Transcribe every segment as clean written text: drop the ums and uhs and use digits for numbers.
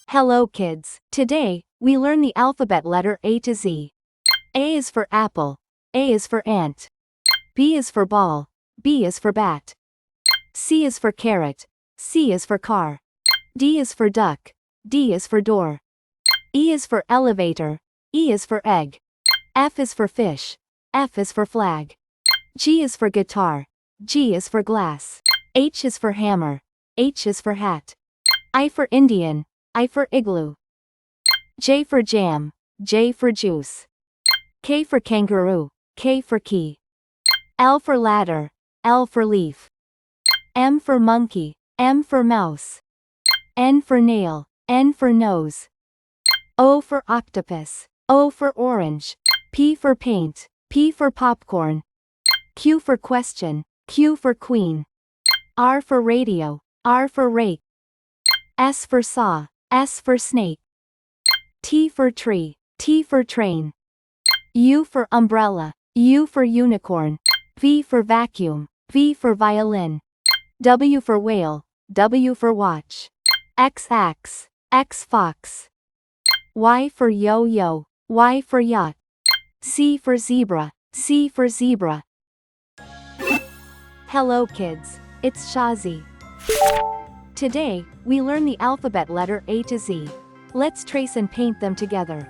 Hello kids, today, we learn the alphabet letter A to Z. A is for apple, A is for ant. B is for ball, B is for bat. C is for carrot, C is for car. D is for duck, D is for door. E is for elevator, E is for egg. F is for fish, F is for flag. G is for guitar, G is for glass. H is for hammer, H is for hat. I for Indian, I for igloo. J for jam, J for juice. K for kangaroo, K for key. L for ladder, L for leaf. M for monkey, M for mouse. N for nail, N for nose. O for octopus, O for orange. P for paint, P for popcorn. Q for question, Q for queen. R for radio, R for rake. S for saw, S for snake. T for tree, T for train. U for umbrella, U for unicorn. V for vacuum, V for violin. W for whale, W for watch. X axe, X fox. Y for yo-yo, Y for yacht. Z for zebra, Z for zebra. Hello kids, it's Shazi. Today, we learn the alphabet letter A to Z. Let's trace and paint them together.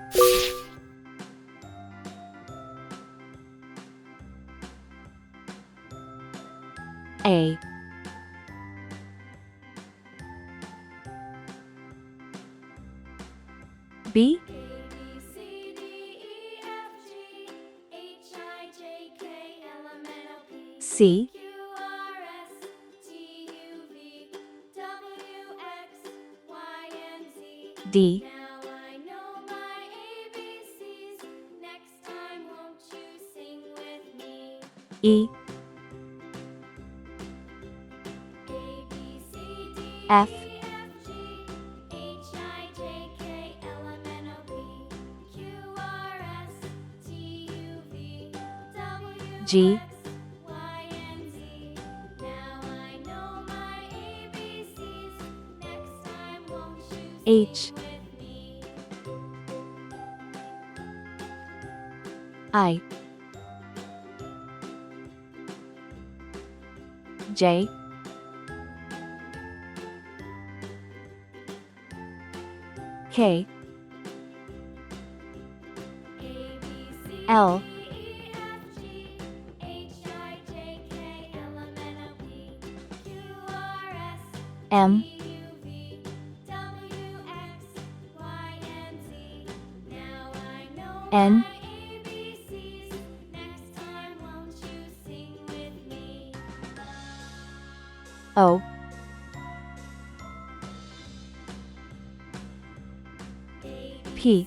A. B. C. D. E. F. G. H. I. J. K. L. M. N. O. P.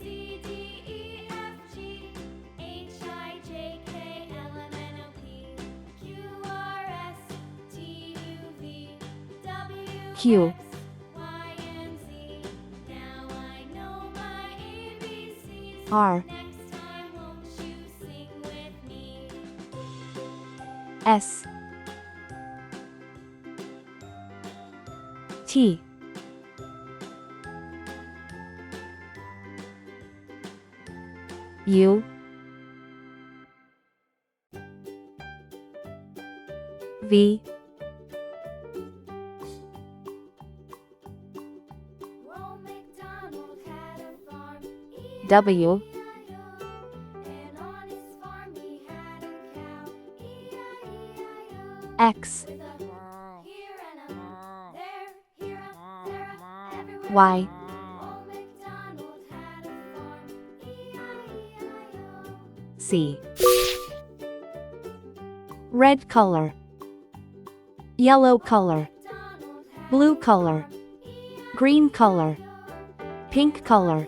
Q. R. S. T. U. V. W. X. Y. C. Red color, yellow color, blue color, green color, pink color,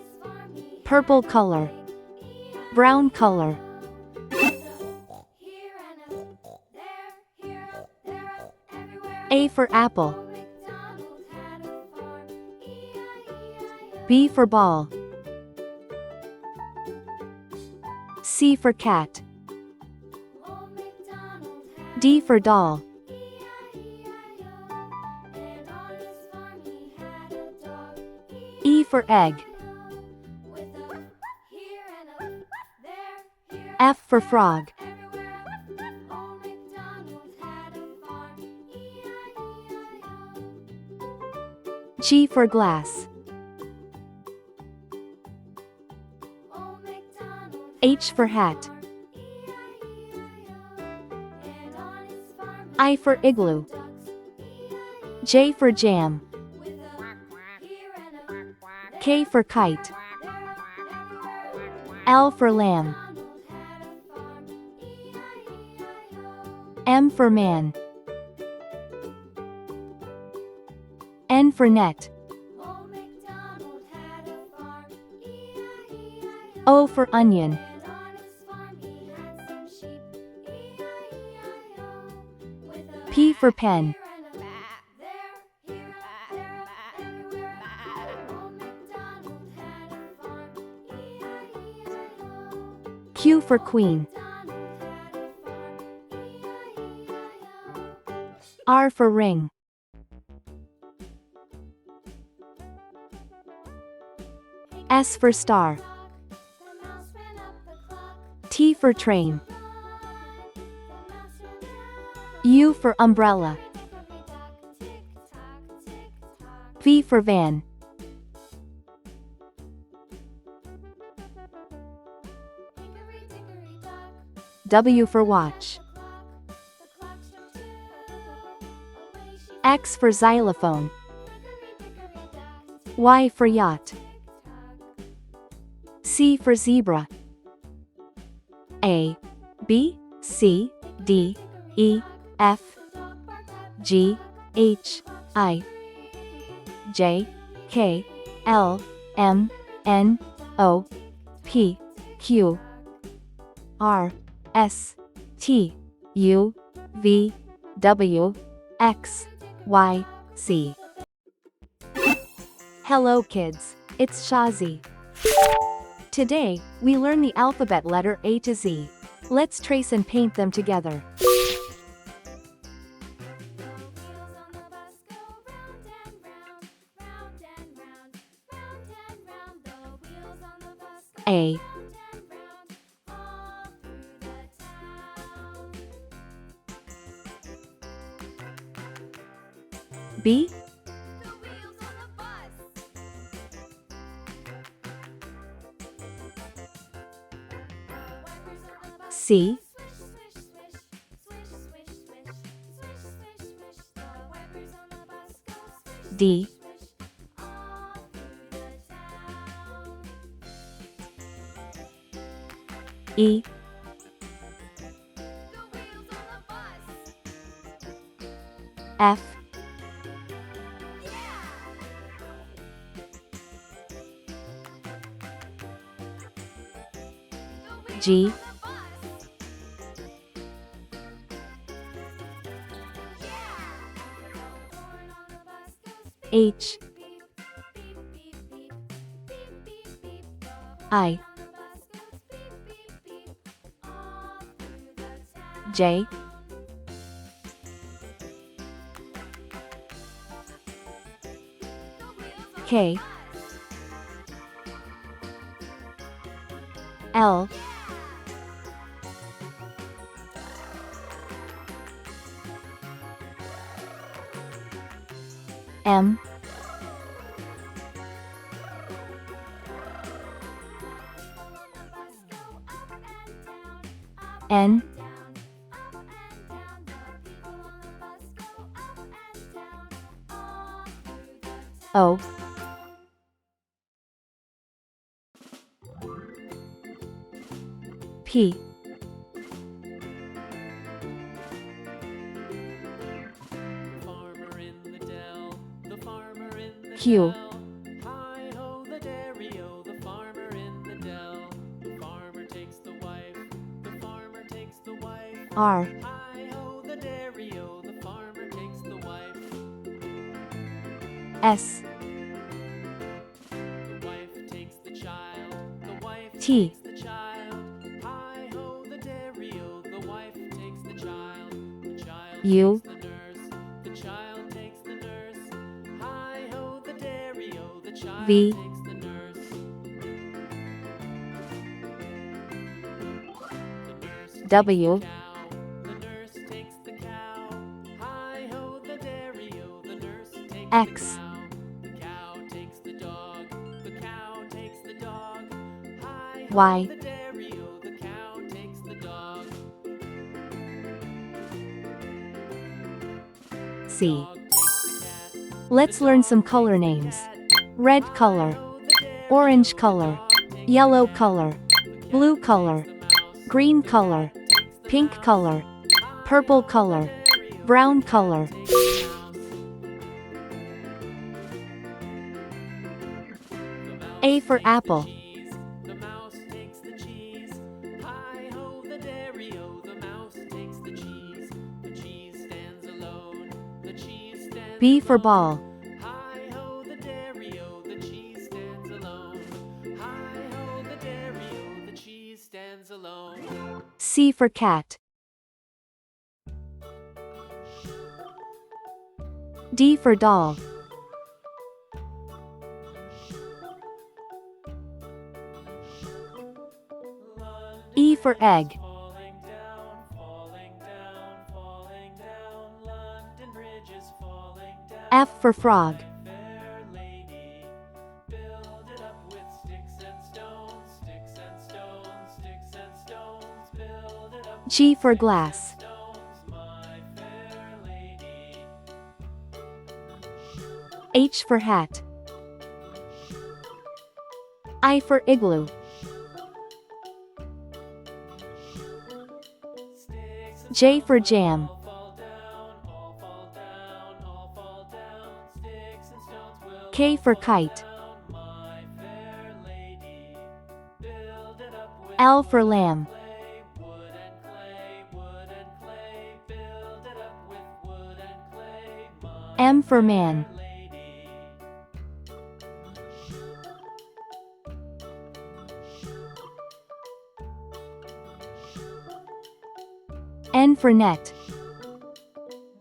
purple color, brown color. A for apple. B for ball. C for cat. D for doll. E for egg. F for frog. G for glass. H for hat. I for igloo. J for jam. K for kite. L for lamb. M for man. N for net. O for onion. P for pen. Q for queen. R for ring. S for star. T for train. U for umbrella. V for van. W for watch. X for xylophone. Y for yacht. C for zebra. A, B, C, D, E, F, G, H, I, J, K, L, M, N, O, P, Q, R, S, T, U, V, W, X, Y, Z. Hello kids, it's Shazi. Today, we learn the alphabet letter A to Z. Let's trace and paint them together. A, B, C, D, E, F, G, H, I, J, K, L, M, N, O, P, Q, Hi-ho the dairy-o, the farmer in the dell. The farmer takes the wife, the farmer takes the wife. R, Hi-ho the dairy-o, the farmer takes the wife. S, The wife takes the child, the wife T, takes the child. Hi-ho the dairy-o, the wife takes the child. The child U, takes the nurse, the child takes the nurse. Hi-ho the dairy-o, the child V, takes the nurse. The nurse takes W, the cow. The nurse takes the cow. Hi-ho the dairy-o, the nurse takes X, the cow. The cow takes the dog. The cow takes the dog. Hi-ho Y, the dairy-o, the cow takes the dog. C. Dog takes the cat. Let's The learn dog some takes color the names. cat. Red color, Hi-ho the dairy-o, orange the color, dog takes yellow the cat. color, The cat blue takes color, the mouse. green The color, cat takes the pink mouse. color, purple Hi-ho the color, dairy-o, brown the cat color. takes the mouse. The mouse A for takes the apple, cheese. The mouse takes the cheese. Hi-ho the dairy-o, the mouse takes the cheese. The cheese stands alone. The cheese stands B for alone. ball, Hi-ho the dairy-o, the cheese stands alone. Hi-ho the dairy-o, the cheese stands alone. C for cat, D for doll, E for egg, Falling down, falling down, falling down. London Bridge is falling down. F for frog, Fair lady, build it up with sticks and stones, sticks and stones, sticks and stones. Build it up G with for sticks glass, and stones, my fair lady. H for hat, I for igloo, Sticks and J for stones jam, will fall down, all fall down, all fall down. Sticks and stones will K all for fall kite, down, my fair lady. Build it up with L for wood and lamb, clay, wood and clay, wood and clay. Build it up with wood and clay, my M for man, fair lady. N for net,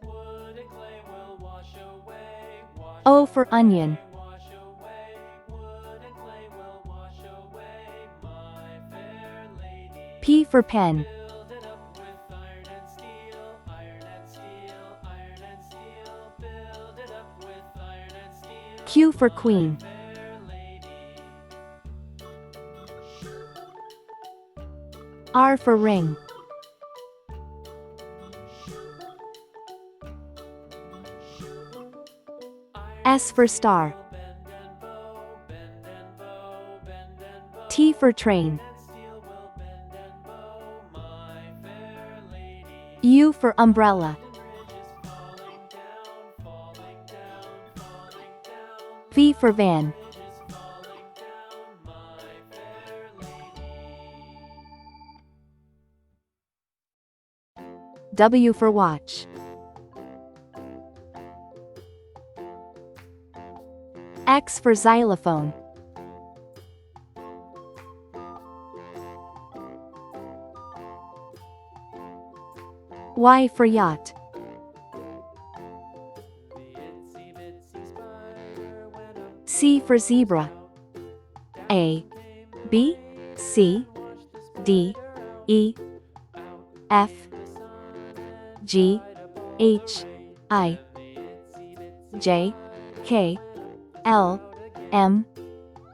Wood and clay will wash away, wash O for onion, wash away. Wood and clay will wash away, my fair lady. P for pen, Build it up with iron and steel, iron and steel, iron and steel. Build it up with iron and steel. Q for queen, Fair lady. R for ring, S for star, Bend and bow, bend and bow, bend and bow. T for train, And steel will bend and bow, my fair lady. U for umbrella, Bridge is falling down, falling down, falling down. V for van, Bridge is falling down, my fair lady. W for watch, X for xylophone, Y for yacht, The itsy bitsy spider went up C for zebra, A, B, C, D, E, F, G, H, I, J, K, L, M,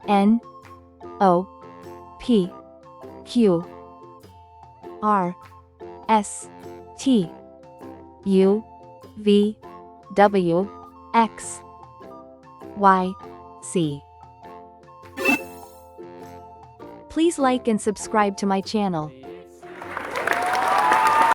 N, O, P, Q, R, S, T, U, V, W, X, Y, Z. Please like and subscribe to my channel.